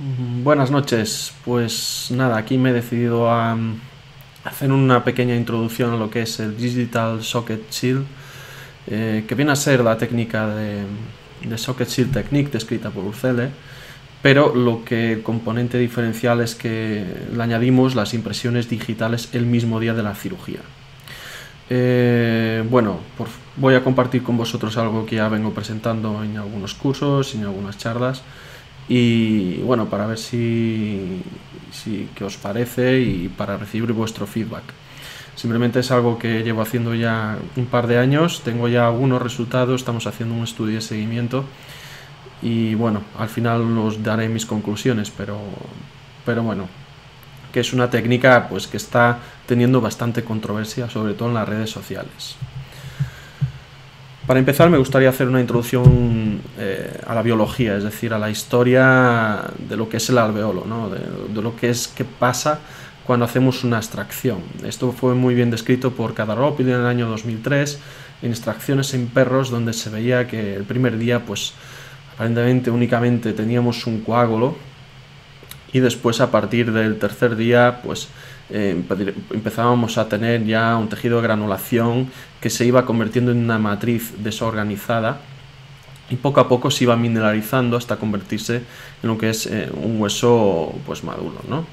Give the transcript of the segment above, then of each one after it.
Buenas noches, pues nada, aquí me he decidido a hacer una pequeña introducción a lo que es el Digital Socket Shield, que viene a ser la técnica de Socket Shield Technique descrita por Ucele, pero lo que el componente diferencial es que le añadimos las impresiones digitales el mismo día de la cirugía. Voy a compartir con vosotros algo que ya vengo presentando en algunos cursos, en algunas charlas, y bueno, para ver si qué os parece y para recibir vuestro feedback. Simplemente es algo que llevo haciendo ya un par de años, tengo ya algunos resultados, estamos haciendo un estudio de seguimiento y bueno, al final os daré mis conclusiones, pero bueno, que es una técnica pues que está teniendo bastante controversia, sobre todo en las redes sociales. Para empezar me gustaría hacer una introducción a la biología, es decir, a la historia de lo que es el alveolo, ¿no? de lo que es qué pasa cuando hacemos una extracción. Esto fue muy bien descrito por Kadaropil en el año 2003 en extracciones en perros, donde se veía que el primer día pues aparentemente únicamente teníamos un coágulo y después a partir del tercer día pues empezábamos a tener ya un tejido de granulación que se iba convirtiendo en una matriz desorganizada y poco a poco se iba mineralizando hasta convertirse en lo que es un hueso pues maduro, ¿no?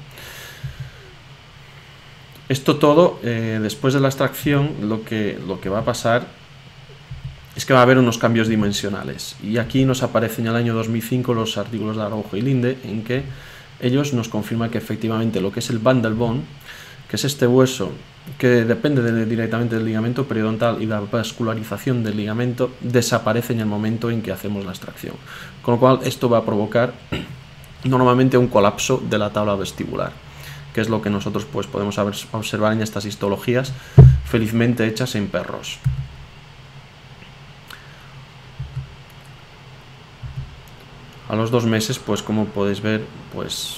Esto todo, después de la extracción, lo que va a pasar es que va a haber unos cambios dimensionales, y aquí nos aparecen en el año 2005 los artículos de Araujo y Linde en que ellos nos confirman que efectivamente lo que es el bundle bone, que es este hueso que depende directamente del ligamento periodontal y la vascularización del ligamento, desaparece en el momento en que hacemos la extracción, con lo cual esto va a provocar normalmente un colapso de la tabla vestibular, que es lo que nosotros pues podemos observar en estas histologías felizmente hechas en perros. A los 2 meses, pues como podéis ver, pues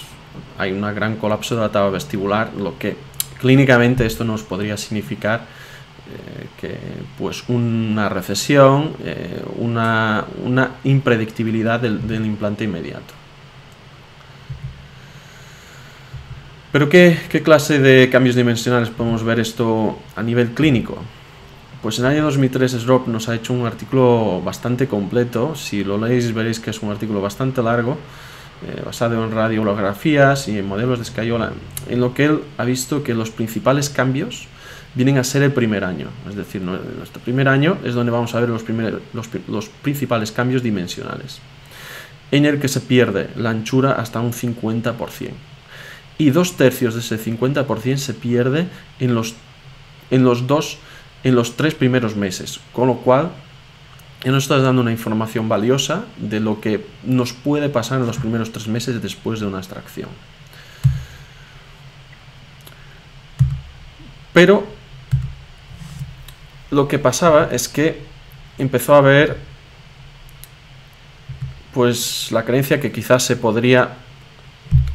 hay un gran colapso de la tabla vestibular, lo que clínicamente esto nos podría significar que pues una recesión, una impredictibilidad del implante inmediato. Pero ¿qué clase de cambios dimensionales podemos ver esto a nivel clínico? Pues en el año 2003 SROP nos ha hecho un artículo bastante completo. Si lo leéis veréis que es un artículo bastante largo, basado en radiografías y en modelos de escayola, en lo que él ha visto que los principales cambios vienen a ser el primer año. Es decir, nuestro primer año es donde vamos a ver los principales cambios dimensionales, en el que se pierde la anchura hasta un 50%. Y 2/3 de ese 50% se pierde en los 3 primeros meses, con lo cual ya nos estás dando una información valiosa de lo que nos puede pasar en los primeros 3 meses después de una extracción. Pero lo que pasaba es que empezó a haber pues la creencia que quizás se podría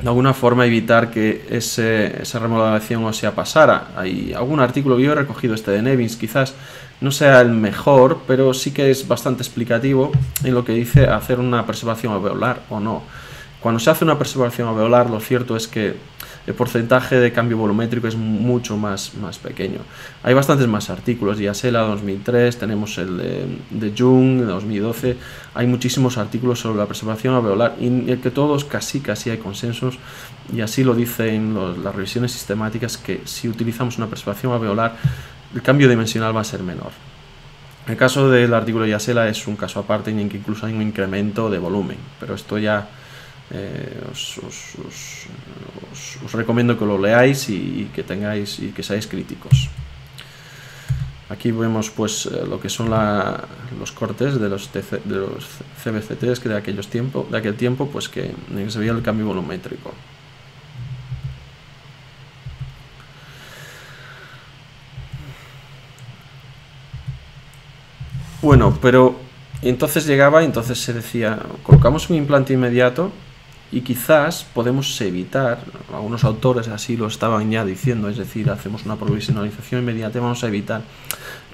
de alguna forma evitar que esa remodelación o sea pasara. Hay algún artículo, yo he recogido este de Nevins, quizás no sea el mejor, pero sí que es bastante explicativo en lo que dice hacer una preservación alveolar o no. Cuando se hace una preservación alveolar, lo cierto es que el porcentaje de cambio volumétrico es mucho más pequeño. Hay bastantes más artículos, Yasela 2003, tenemos el de Jung de 2012, hay muchísimos artículos sobre la preservación alveolar y en el que todos casi hay consensos, y así lo dicen las revisiones sistemáticas, que si utilizamos una preservación alveolar el cambio dimensional va a ser menor. El caso del artículo de Yasela es un caso aparte en el que incluso hay un incremento de volumen, pero esto ya os recomiendo que lo leáis y que tengáis y que seáis críticos. Aquí vemos pues lo que son los cortes de los CBCTs que de aquel tiempo pues que se veía el cambio volumétrico. Bueno, pero entonces se decía, colocamos un implante inmediato y quizás podemos evitar, algunos autores así lo estaban ya diciendo, es decir, hacemos una provisionalización inmediata y vamos a evitar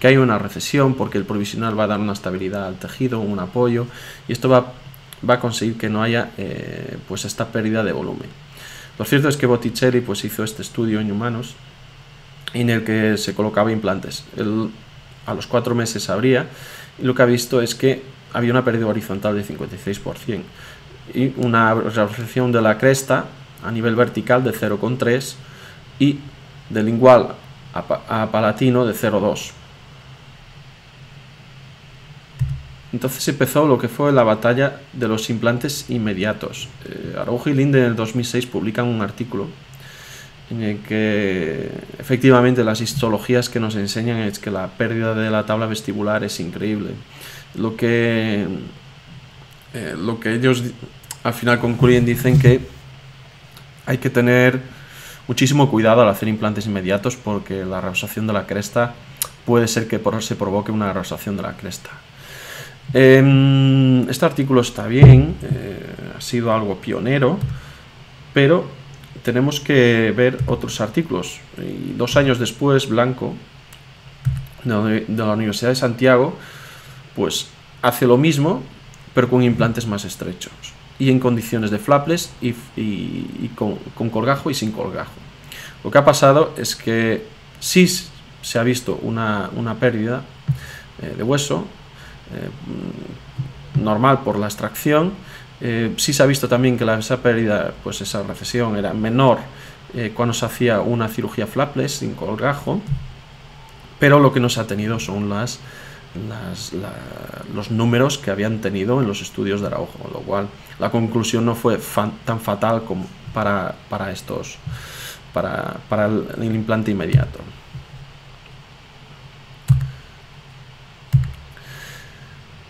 que haya una recesión, porque el provisional va a dar una estabilidad al tejido, un apoyo, y esto va va a conseguir que no haya pues esta pérdida de volumen. Lo cierto es que Botticelli pues hizo este estudio en humanos en el que se colocaba implantes. A los 4 meses abría y lo que ha visto es que había una pérdida horizontal de 56% y una reabsorción de la cresta a nivel vertical de 0,3 y del lingual a palatino de 0,2. Entonces empezó lo que fue la batalla de los implantes inmediatos. Araujo y Linde en el 2006 publican un artículo en el que efectivamente las histologías que nos enseñan es que la pérdida de la tabla vestibular es increíble. Lo que ellos al final concluyen, dicen que hay que tener muchísimo cuidado al hacer implantes inmediatos porque la reabsorción de la cresta puede ser que se provoque una reabsorción de la cresta. Este artículo está bien, ha sido algo pionero, pero tenemos que ver otros artículos. Y 2 años después, Blanco, de la Universidad de Santiago, pues hace lo mismo, pero con implantes más estrechos y en condiciones de flapless y con colgajo y sin colgajo. Lo que ha pasado es que sí se ha visto una pérdida de hueso, normal por la extracción. Sí se ha visto también que esa pérdida, pues esa recesión era menor cuando se hacía una cirugía flapless sin colgajo, pero lo que no se ha tenido son los números que habían tenido en los estudios de Araujo, con lo cual la conclusión no fue tan fatal como para el implante inmediato.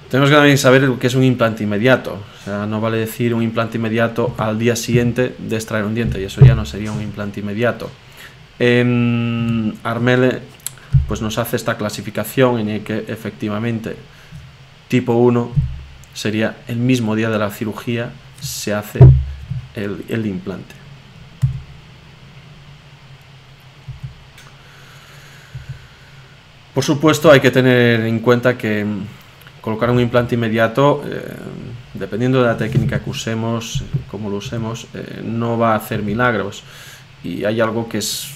Tenemos que también saber qué es un implante inmediato. O sea, no vale decir un implante inmediato al día siguiente de extraer un diente, y eso ya no sería un implante inmediato. Armelle pues nos hace esta clasificación en el que efectivamente tipo 1 sería el mismo día de la cirugía se hace el implante. Por supuesto, hay que tener en cuenta que colocar un implante inmediato, dependiendo de la técnica que usemos, cómo lo usemos, no va a hacer milagros. Y hay algo que es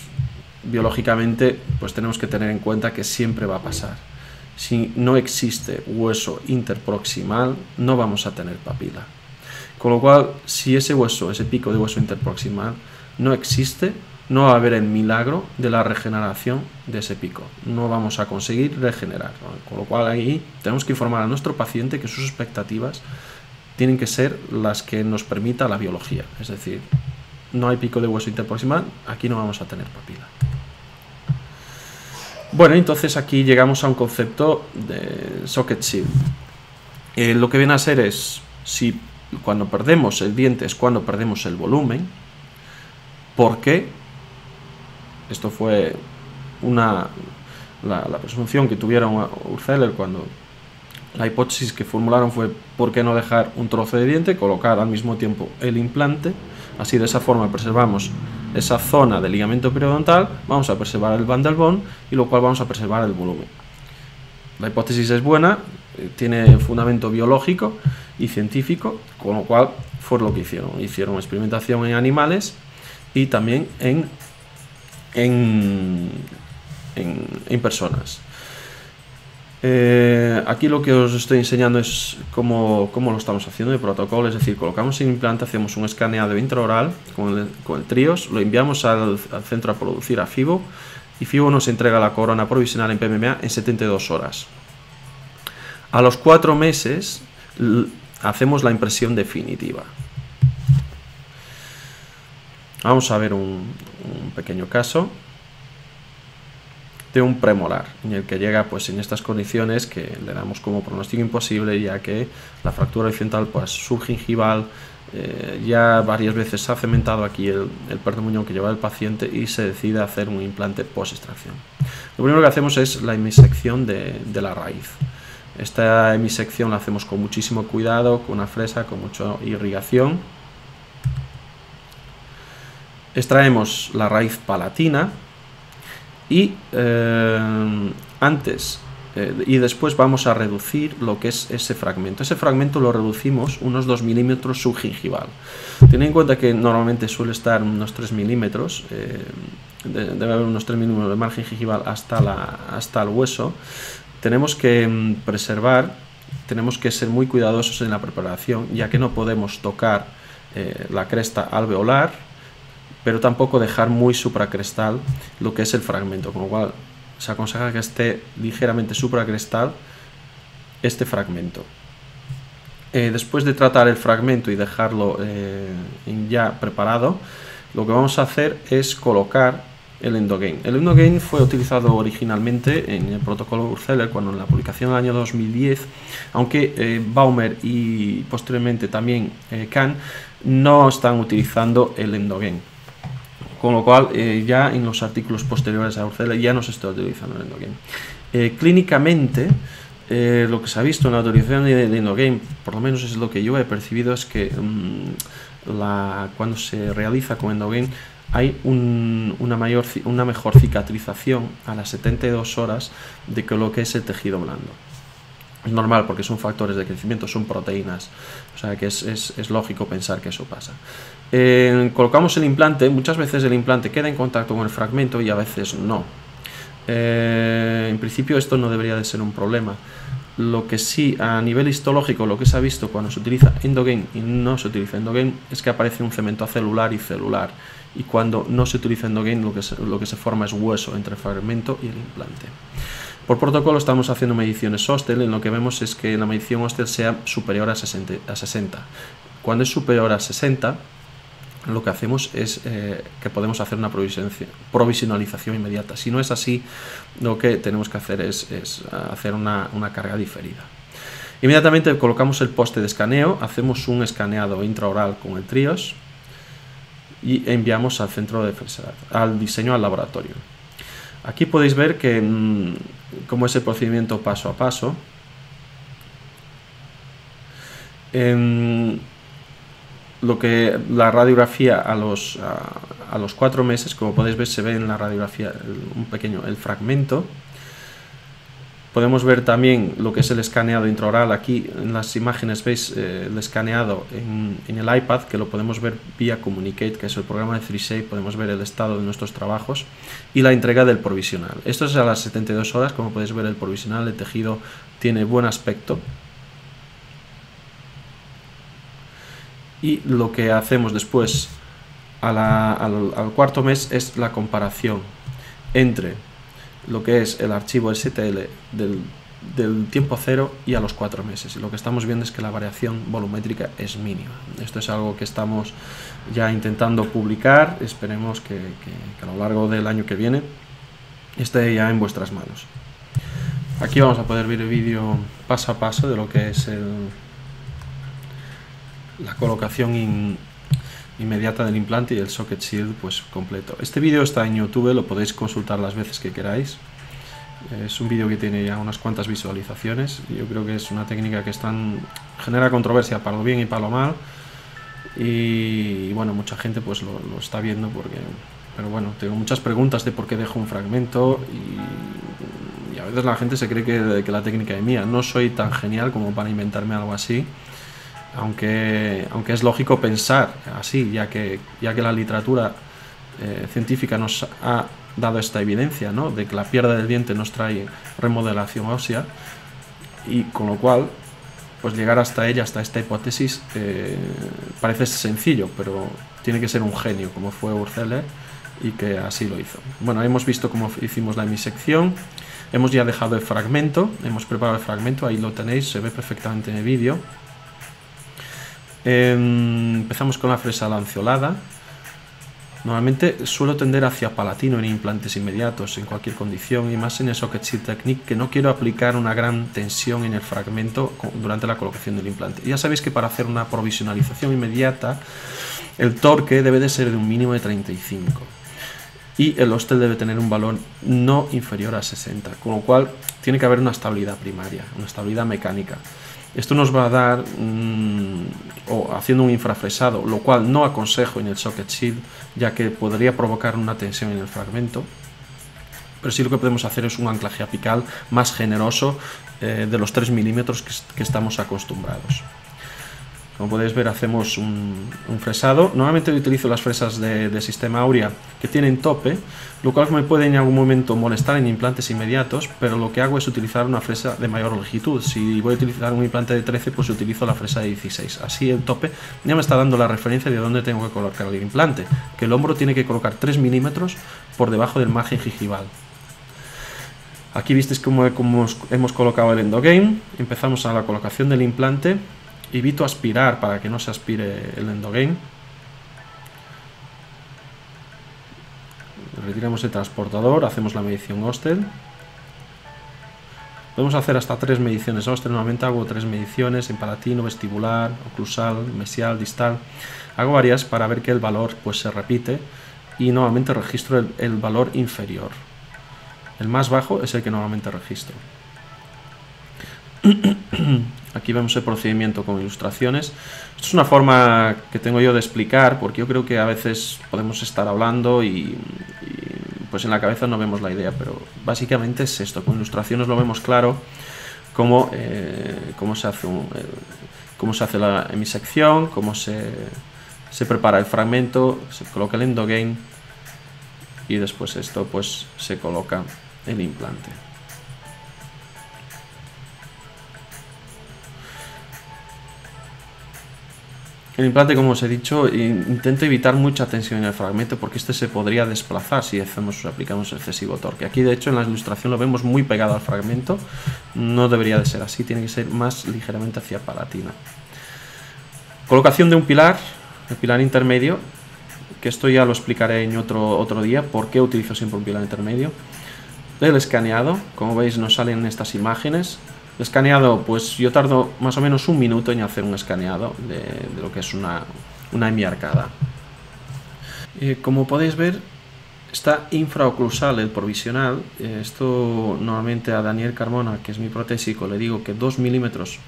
biológicamente, pues tenemos que tener en cuenta que siempre va a pasar. Si no existe hueso interproximal, no vamos a tener papila. Con lo cual, si ese pico de hueso interproximal no existe, no va a haber el milagro de la regeneración de ese pico. No vamos a conseguir regenerar. Con lo cual ahí tenemos que informar a nuestro paciente que sus expectativas tienen que ser las que nos permita la biología. Es decir, no hay pico de hueso interproximal, aquí no vamos a tener papila. Bueno, entonces aquí llegamos a un concepto de socket shield. Lo que viene a ser es, si cuando perdemos el diente es cuando perdemos el volumen, ¿por qué? Esto fue la presunción que tuvieron Hürzeler cuando la hipótesis que formularon fue ¿por qué no dejar un trozo de diente, colocar al mismo tiempo el implante? Así de esa forma preservamos esa zona del ligamento periodontal, vamos a preservar el Vandelbone y lo cual vamos a preservar el volumen. La hipótesis es buena, tiene fundamento biológico y científico, con lo cual fue lo que hicieron. Hicieron experimentación en animales y también en personas. Aquí lo que os estoy enseñando es cómo lo estamos haciendo de protocolo, es decir, colocamos el implante, hacemos un escaneado intraoral con el TRIOS, lo enviamos al centro a producir a FIBO y FIBO nos entrega la corona provisional en PMMA en 72 horas. A los 4 meses hacemos la impresión definitiva. Vamos a ver un pequeño caso de un premolar en el que llega pues en estas condiciones que le damos como pronóstico imposible, ya que la fractura horizontal pues subgingival, ya varias veces se ha cementado aquí el perno-muñón que lleva el paciente y se decide hacer un implante post extracción. Lo primero que hacemos es la hemisección de la raíz. Esta hemisección la hacemos con muchísimo cuidado, con una fresa, con mucha irrigación. Extraemos la raíz palatina y antes y después vamos a reducir lo que es ese fragmento. Ese fragmento lo reducimos unos 2 milímetros subgingival. Ten en cuenta que normalmente suele estar unos 3 milímetros, debe haber unos 3 milímetros de margen gingival hasta el hueso. Tenemos que preservar, tenemos que ser muy cuidadosos en la preparación, ya que no podemos tocar la cresta alveolar, pero tampoco dejar muy supracrestal lo que es el fragmento, con lo cual se aconseja que esté ligeramente supracrestal este fragmento. Después de tratar el fragmento y dejarlo ya preparado, lo que vamos a hacer es colocar el endogain. El endogain fue utilizado originalmente en el protocolo Urzeller, cuando en la publicación del año 2010, aunque Baumer y posteriormente también Kahn no están utilizando el endogain. Con lo cual, ya en los artículos posteriores a Urzeller ya no se está utilizando el endogain. Clínicamente, lo que se ha visto en la utilización de endogain, por lo menos es lo que yo he percibido, es que cuando se realiza con endogain hay una mejor cicatrización a las 72 horas de que lo que es el tejido blando. Es normal porque son factores de crecimiento, son proteínas, o sea que es lógico pensar que eso pasa. Colocamos el implante, muchas veces el implante queda en contacto con el fragmento y a veces no. En principio esto no debería de ser un problema. Lo que sí, a nivel histológico, lo que se ha visto cuando se utiliza endogain y no se utiliza endogain es que aparece un cemento celular y celular, y cuando no se utiliza endogain lo que se forma es hueso entre el fragmento y el implante. Por protocolo estamos haciendo mediciones Ostel, en lo que vemos es que la medición Ostel sea superior a 60. Cuando es superior a 60, lo que hacemos es que podemos hacer una provisionalización inmediata. Si no es así, lo que tenemos que hacer es hacer una carga diferida. Inmediatamente colocamos el poste de escaneo, hacemos un escaneado intraoral con el TRIOS y enviamos al centro de al diseño al laboratorio. Aquí podéis ver que cómo es el procedimiento paso a paso. Lo que la radiografía a los 4 meses, como podéis ver, se ve en la radiografía el fragmento. Podemos ver también lo que es el escaneado intraoral. Aquí en las imágenes veis el escaneado en el iPad, que lo podemos ver vía Communicate, que es el programa de 3Shape. Podemos ver el estado de nuestros trabajos y la entrega del provisional. Esto es a las 72 horas, como podéis ver el provisional, el tejido tiene buen aspecto. Y lo que hacemos después al cuarto mes es la comparación entre lo que es el archivo STL del tiempo cero y a los 4 meses. Y lo que estamos viendo es que la variación volumétrica es mínima. Esto es algo que estamos ya intentando publicar. Esperemos que a lo largo del año que viene esté ya en vuestras manos. Aquí vamos a poder ver el vídeo paso a paso de lo que es la colocación inmediata del implante y el socket shield pues completo. Este vídeo está en YouTube, lo podéis consultar las veces que queráis. Es un vídeo que tiene ya unas cuantas visualizaciones. Yo creo que es una técnica que genera controversia para lo bien y para lo mal. Y bueno, mucha gente pues lo está viendo pero bueno, tengo muchas preguntas de por qué dejo un fragmento y a veces la gente se cree que la técnica es mía. No soy tan genial como para inventarme algo así. Aunque es lógico pensar así, ya que la literatura científica nos ha dado esta evidencia, ¿no?, de que la pérdida del diente nos trae remodelación ósea, y con lo cual pues llegar hasta esta hipótesis parece sencillo, pero tiene que ser un genio como fue Urzeller, y que así lo hizo. Bueno, hemos visto cómo hicimos la hemisección, hemos ya dejado el fragmento, hemos preparado el fragmento, ahí lo tenéis, se ve perfectamente en el vídeo. Empezamos con la fresa lanceolada. Normalmente suelo tender hacia palatino en implantes inmediatos, en cualquier condición, y más en el socket shield technique, que no quiero aplicar una gran tensión en el fragmento durante la colocación del implante. Ya sabéis que para hacer una provisionalización inmediata, el torque debe de ser de un mínimo de 35. Y el Ostel debe tener un valor no inferior a 60, con lo cual tiene que haber una estabilidad primaria, una estabilidad mecánica. Esto nos va a dar, o haciendo un infrafresado, lo cual no aconsejo en el socket shield, ya que podría provocar una tensión en el fragmento. pero sí lo que podemos hacer es un anclaje apical más generoso de los 3 milímetros que estamos acostumbrados. Como podéis ver, hacemos un fresado. Normalmente utilizo las fresas de sistema Aurea que tienen tope, lo cual me puede en algún momento molestar en implantes inmediatos, pero lo que hago es utilizar una fresa de mayor longitud. Si voy a utilizar un implante de 13, pues utilizo la fresa de 16. Así el tope ya me está dando la referencia de dónde tengo que colocar el implante, que el hombro tiene que colocar 3 milímetros por debajo del margen gingival. Aquí visteis cómo hemos colocado el endogame. Empezamos a la colocación del implante. Evito aspirar para que no se aspire el endogame. Retiramos el transportador, hacemos la medición Ostel. Podemos hacer hasta 3 mediciones Ostel. Normalmente hago 3 mediciones en palatino, vestibular, oclusal, mesial, distal. Hago varias para ver que el valor pues se repite y normalmente registro el valor inferior. El más bajo es el que normalmente registro. Aquí vemos el procedimiento con ilustraciones. Esto es una forma que tengo yo de explicar, porque yo creo que a veces podemos estar hablando y pues en la cabeza no vemos la idea, pero básicamente es esto. Con ilustraciones lo vemos claro cómo se hace la hemisección, cómo se prepara el fragmento, se coloca el endogame y después esto pues se coloca el implante. El implante, como os he dicho, intento evitar mucha tensión en el fragmento porque este se podría desplazar si aplicamos excesivo torque. Aquí de hecho en la ilustración lo vemos muy pegado al fragmento, no debería de ser así, tiene que ser más ligeramente hacia palatina. Colocación de un pilar, el pilar intermedio, que esto ya lo explicaré en otro día, por qué utilizo siempre un pilar intermedio. El escaneado, como veis nos salen estas imágenes. El escaneado, pues yo tardo más o menos 1 minuto en hacer un escaneado de lo que es una hemiarcada. Como podéis ver, está infraoclusal el provisional. Esto normalmente a Daniel Carmona, que es mi protésico, le digo que 2 milímetros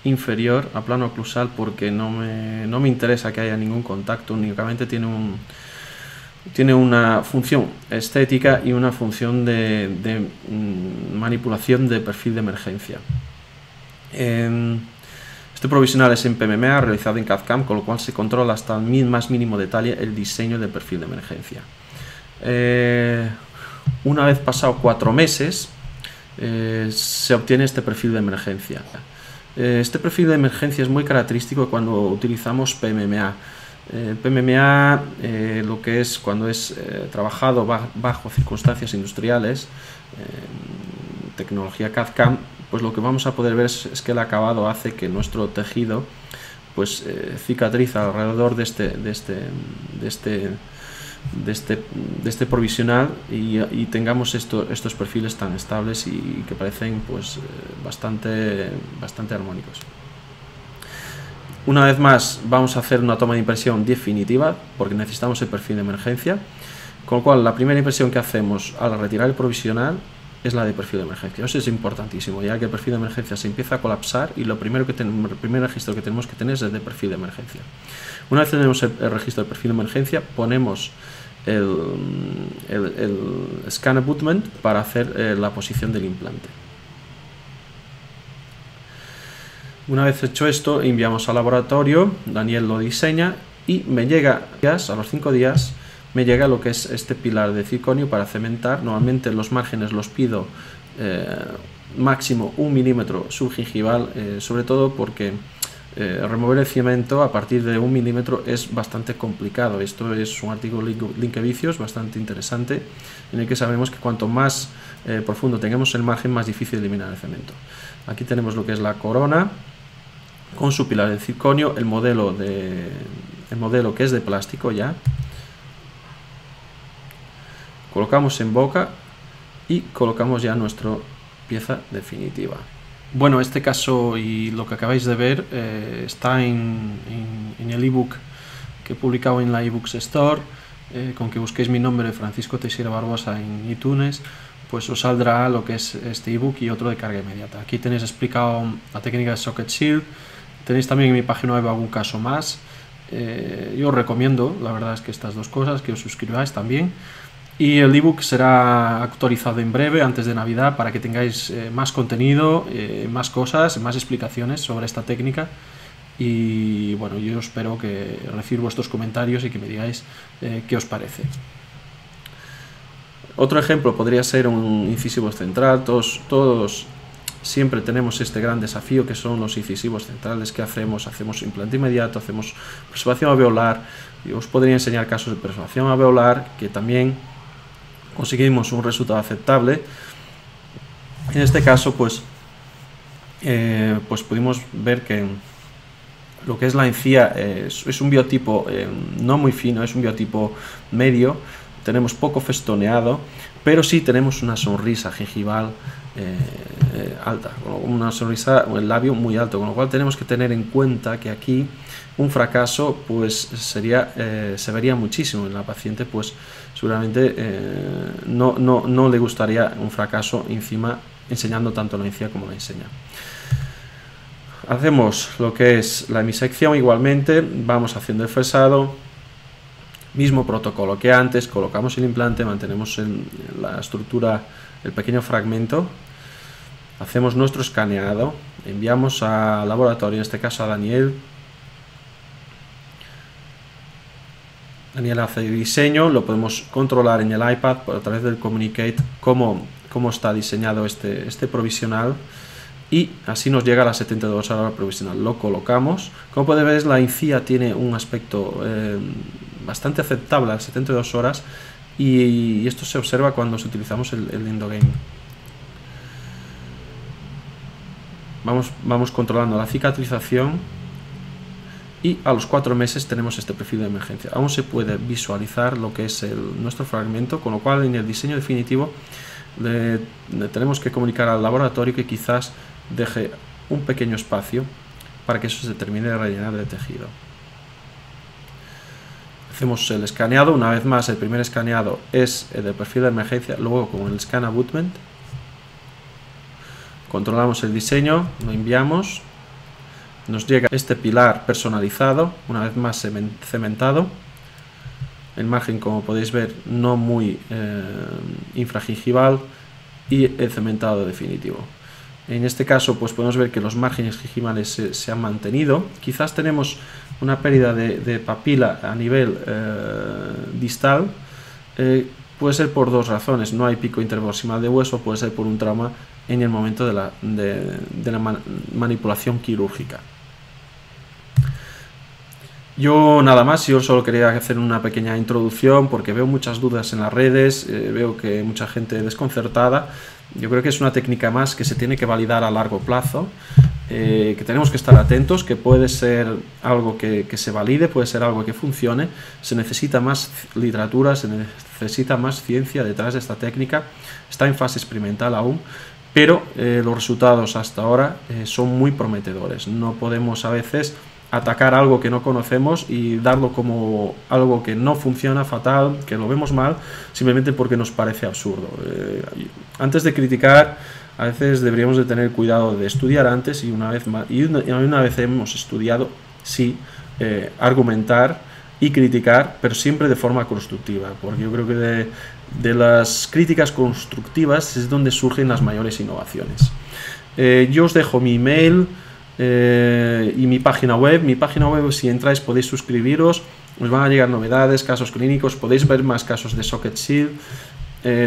inferior a plano oclusal porque no me interesa que haya ningún contacto, únicamente tiene una función estética y una función de manipulación de perfil de emergencia. Este provisional es en PMMA, realizado en CAD/CAM, con lo cual se controla hasta el más mínimo detalle el diseño del perfil de emergencia. Una vez pasado 4 meses, se obtiene este perfil de emergencia. Este perfil de emergencia es muy característico cuando utilizamos PMMA. PMMA, lo que es cuando es trabajado bajo circunstancias industriales, tecnología CAD/CAM, pues lo que vamos a poder ver es que el acabado hace que nuestro tejido pues cicatriza alrededor de este provisional y tengamos estos perfiles tan estables y que parecen pues bastante armónicos. Una vez más vamos a hacer una toma de impresión definitiva porque necesitamos el perfil de emergencia, con lo cual la primera impresión que hacemos al retirar el provisional es la de perfil de emergencia. Eso es importantísimo, ya que el perfil de emergencia se empieza a colapsar y el primer registro que tenemos que tener es el de perfil de emergencia. Una vez tenemos el registro del perfil de emergencia, ponemos el scan abutment para hacer la posición del implante. Una vez hecho esto, enviamos al laboratorio, Daniel lo diseña y me llega, a los 5 días, me llega lo que es este pilar de circonio para cementar. Normalmente los márgenes los pido máximo 1 milímetro subgingival, sobre todo porque remover el cemento a partir de 1 milímetro es bastante complicado. Esto es un artículo Linkevicius bastante interesante, en el que sabemos que cuanto más profundo tengamos el margen, más difícil eliminar el cemento. Aquí tenemos lo que es la corona con su pilar de circonio, el modelo que es de plástico ya. Colocamos en boca y colocamos ya nuestra pieza definitiva. Bueno, este caso y lo que acabáis de ver está en el ebook que he publicado en la eBooks Store. Con que busquéis mi nombre, Francisco Teixeira Barbosa, en iTunes, pues os saldrá lo que es este ebook y otro de carga inmediata. Aquí tenéis explicado la técnica de Socket Shield. Tenéis también en mi página web algún caso más. Yo os recomiendo, la verdad es que estas dos cosas, que os suscribáis también. Y el ebook será actualizado en breve, antes de Navidad, para que tengáis más contenido, más cosas, más explicaciones sobre esta técnica. Y bueno, yo espero que recibir vuestros comentarios y que me digáis qué os parece. Otro ejemplo podría ser un incisivo central. Todos siempre tenemos este gran desafío que son los incisivos centrales. ¿Qué hacemos? Hacemos implante inmediato, hacemos preservación alveolar. Y os podría enseñar casos de preservación alveolar que también conseguimos un resultado aceptable. En este caso, pues pudimos ver que lo que es la encía es un biotipo no muy fino, es un biotipo medio. Tenemos poco festoneado, pero sí tenemos una sonrisa gingival alta, una sonrisa, el labio muy alto, con lo cual tenemos que tener en cuenta que aquí un fracaso pues se vería muchísimo en la paciente, pues seguramente no le gustaría un fracaso encima enseñando tanto la encía como la enseña. Hacemos lo que es la hemisección igualmente, vamos haciendo el fresado, mismo protocolo que antes, colocamos el implante, mantenemos la estructura, el pequeño fragmento, hacemos nuestro escaneado, enviamos al laboratorio, en este caso a Daniel. Daniel hace el diseño, lo podemos controlar en el iPad a través del Communicate cómo está diseñado este provisional, y así nos llega a las 72 horas provisional. Lo colocamos. Como podéis ver, la encía tiene un aspecto bastante aceptable a las 72 horas, y esto se observa cuando utilizamos el Endogame. Vamos controlando la cicatrización, y a los 4 meses tenemos este perfil de emergencia. Aún se puede visualizar lo que es nuestro fragmento, con lo cual en el diseño definitivo le tenemos que comunicar al laboratorio que quizás deje un pequeño espacio para que eso se termine de rellenar de tejido. Hacemos el escaneado. Una vez más, el primer escaneado es el del perfil de emergencia, luego con el scan abutment controlamos el diseño, lo enviamos, nos llega este pilar personalizado, una vez más cementado, el margen, como podéis ver, no muy infragingival, y el cementado definitivo. En este caso pues podemos ver que los márgenes gingivales se han mantenido. Quizás tenemos una pérdida de papila a nivel distal, puede ser por dos razones: no hay pico interproximal de hueso, puede ser por un trauma en el momento de la manipulación quirúrgica. Yo nada más, yo solo quería hacer una pequeña introducción porque veo muchas dudas en las redes, veo que mucha gente desconcertada. Yo creo que es una técnica más que se tiene que validar a largo plazo, que tenemos que estar atentos, que puede ser algo que se valide, puede ser algo que funcione. Se necesita más literatura, se necesita más ciencia detrás de esta técnica. Está en fase experimental aún, pero los resultados hasta ahora son muy prometedores. No podemos a veces atacar algo que no conocemos y darlo como algo que no funciona, fatal, que lo vemos mal, simplemente porque nos parece absurdo. Antes de criticar, a veces deberíamos de tener cuidado de estudiar antes, y una vez hemos estudiado, sí, argumentar y criticar, pero siempre de forma constructiva, porque yo creo que de las críticas constructivas es donde surgen las mayores innovaciones. Yo os dejo mi email y mi página web. Si entráis podéis suscribiros, os van a llegar novedades, casos clínicos, podéis ver más casos de Socket Shield,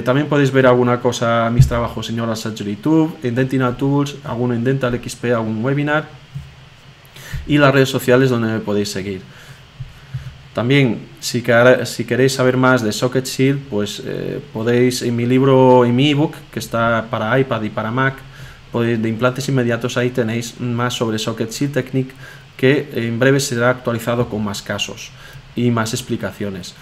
también podéis ver alguna cosa, mis trabajos en Oral Surgery Tube, en Dentina Tools, alguno en Dental XP, algún webinar, y las redes sociales donde me podéis seguir. También, si queréis saber más de Socket Shield, pues podéis, en mi libro, en mi ebook, que está para iPad y para Mac, de implantes inmediatos, ahí tenéis más sobre Socket Shield Technique, que en breve será actualizado con más casos y más explicaciones.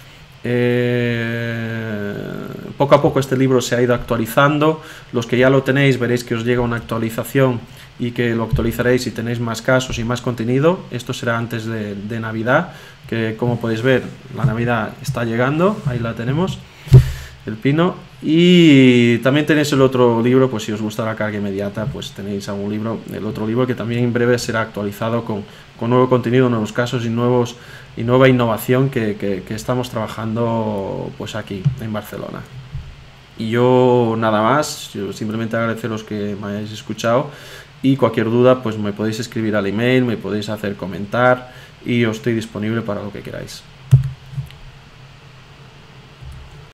Poco a poco este libro se ha ido actualizando. Los que ya lo tenéis veréis que os llega una actualización y que lo actualizaréis y tenéis más casos y más contenido. Esto será antes de Navidad, que como podéis ver la Navidad está llegando, ahí la tenemos. El Pino. Y también tenéis el otro libro, pues si os gusta la carga inmediata, pues tenéis algún libro, el otro libro que también en breve será actualizado con nuevo contenido, nuevos casos y nueva innovación que estamos trabajando pues aquí en Barcelona. Y yo nada más, yo simplemente agradeceros que me hayáis escuchado y cualquier duda pues me podéis escribir al email, me podéis hacer comentar y os estoy disponible para lo que queráis.